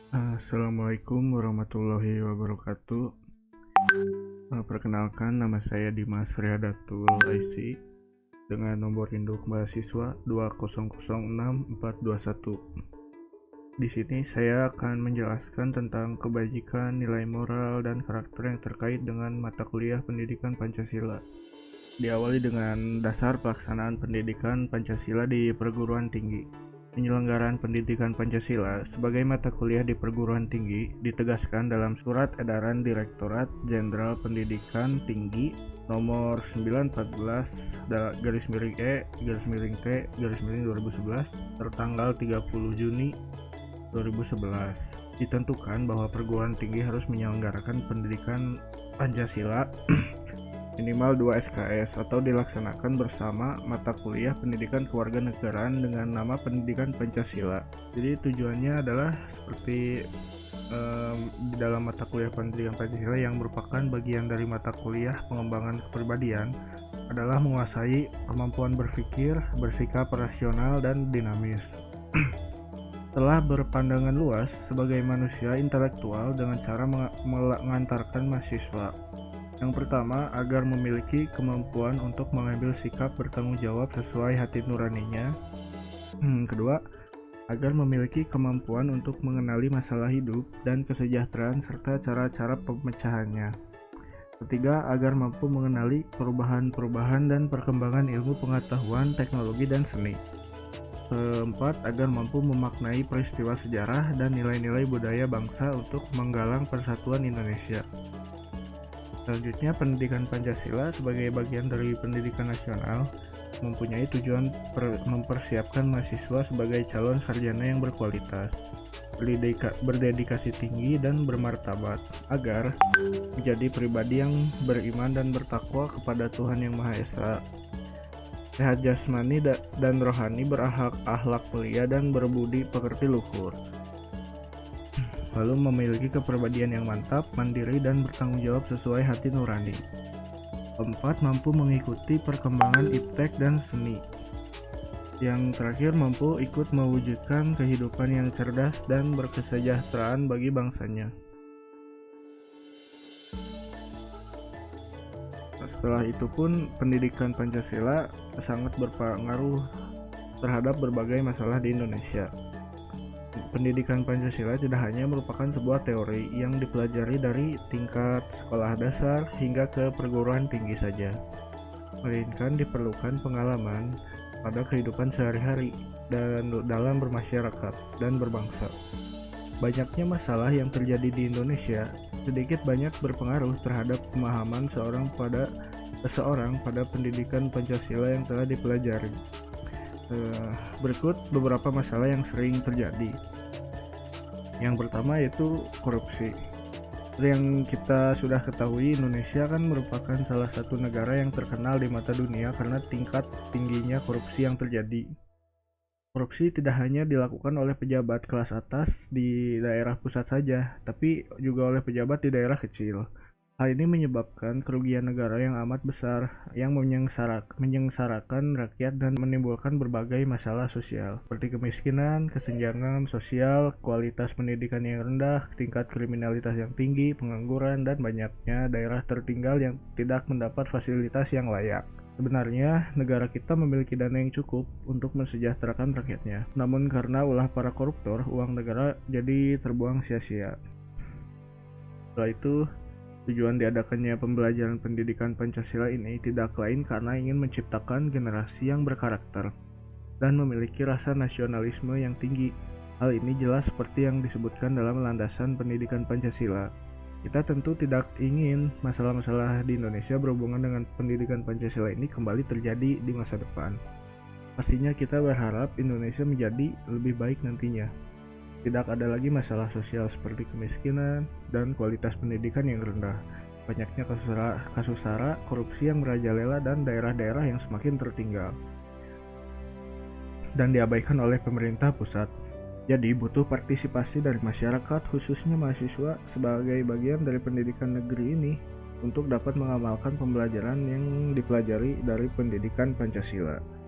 Assalamualaikum warahmatullahi wabarakatuh. Perkenalkan, nama saya Dimas Riyadatul Aisy dengan nomor induk mahasiswa 2006421. Di sini saya akan menjelaskan tentang kebajikan, nilai moral, dan karakter yang terkait dengan mata kuliah pendidikan Pancasila. Diawali dengan dasar pelaksanaan pendidikan Pancasila di perguruan tinggi. Penyelenggaraan pendidikan Pancasila sebagai mata kuliah di perguruan tinggi ditegaskan dalam Surat Edaran Direktorat Jenderal Pendidikan Tinggi nomor 914/E/T/2011 tertanggal 30 Juni 2011. Ditentukan bahwa perguruan tinggi harus menyelenggarakan pendidikan Pancasila minimal 2 SKS atau dilaksanakan bersama mata kuliah pendidikan kewarganegaraan dengan nama pendidikan Pancasila. Jadi tujuannya adalah seperti di dalam mata kuliah pendidikan Pancasila yang merupakan bagian dari mata kuliah pengembangan kepribadian adalah menguasai kemampuan berpikir, bersikap rasional dan dinamis. Telah berpandangan luas sebagai manusia intelektual dengan cara mengantarkan mahasiswa. Yang pertama, agar memiliki kemampuan untuk mengambil sikap bertanggung jawab sesuai hati nuraninya. Kedua, agar memiliki kemampuan untuk mengenali masalah hidup dan kesejahteraan serta cara-cara pemecahannya. Ketiga, agar mampu mengenali perubahan-perubahan dan perkembangan ilmu pengetahuan, teknologi, dan seni. Keempat, agar mampu memaknai peristiwa sejarah dan nilai-nilai budaya bangsa untuk menggalang persatuan Indonesia. Selanjutnya, pendidikan Pancasila sebagai bagian dari pendidikan nasional mempunyai tujuan mempersiapkan mahasiswa sebagai calon sarjana yang berkualitas, berdedikasi tinggi dan bermartabat, agar menjadi pribadi yang beriman dan bertakwa kepada Tuhan Yang Maha Esa, sehat jasmani dan rohani, berakhlak mulia dan berbudi pekerti luhur. Lalu memiliki kepribadian yang mantap, mandiri, dan bertanggung jawab sesuai hati nurani. Keempat, mampu mengikuti perkembangan iptek dan seni. Yang terakhir, mampu ikut mewujudkan kehidupan yang cerdas dan berkesejahteraan bagi bangsanya. Setelah itu pun, pendidikan Pancasila sangat berpengaruh terhadap berbagai masalah di Indonesia. Pendidikan Pancasila tidak hanya merupakan sebuah teori yang dipelajari dari tingkat sekolah dasar hingga ke perguruan tinggi saja, melainkan diperlukan pengalaman pada kehidupan sehari-hari dan dalam bermasyarakat dan berbangsa. Banyaknya masalah yang terjadi di Indonesia sedikit banyak berpengaruh terhadap pemahaman seseorang pada pendidikan Pancasila yang telah dipelajari. Berikut beberapa masalah yang sering terjadi. Yang pertama yaitu korupsi. Yang kita sudah ketahui, Indonesia kan merupakan salah satu negara yang terkenal di mata dunia karena tingkat tingginya korupsi yang terjadi. Korupsi tidak hanya dilakukan oleh pejabat kelas atas di daerah pusat saja, tapi juga oleh pejabat di daerah kecil. Hal ini menyebabkan kerugian negara yang amat besar, yang menyengsarakan rakyat dan menimbulkan berbagai masalah sosial, seperti kemiskinan, kesenjangan sosial, kualitas pendidikan yang rendah, tingkat kriminalitas yang tinggi, pengangguran, dan banyaknya daerah tertinggal yang tidak mendapat fasilitas yang layak. Sebenarnya, negara kita memiliki dana yang cukup untuk mensejahterakan rakyatnya. Namun karena ulah para koruptor, uang negara jadi terbuang sia-sia. Setelah itu, tujuan diadakannya pembelajaran pendidikan Pancasila ini tidak lain karena ingin menciptakan generasi yang berkarakter dan memiliki rasa nasionalisme yang tinggi. Hal ini jelas seperti yang disebutkan dalam landasan pendidikan Pancasila. Kita tentu tidak ingin masalah-masalah di Indonesia berhubungan dengan pendidikan Pancasila ini kembali terjadi di masa depan. Pastinya kita berharap Indonesia menjadi lebih baik nantinya. Tidak ada lagi masalah sosial seperti kemiskinan dan kualitas pendidikan yang rendah. Banyaknya kasus SARA, korupsi yang merajalela, dan daerah-daerah yang semakin tertinggal dan diabaikan oleh pemerintah pusat. Jadi butuh partisipasi dari masyarakat, khususnya mahasiswa, sebagai bagian dari pendidikan negeri ini untuk dapat mengamalkan pembelajaran yang dipelajari dari pendidikan Pancasila.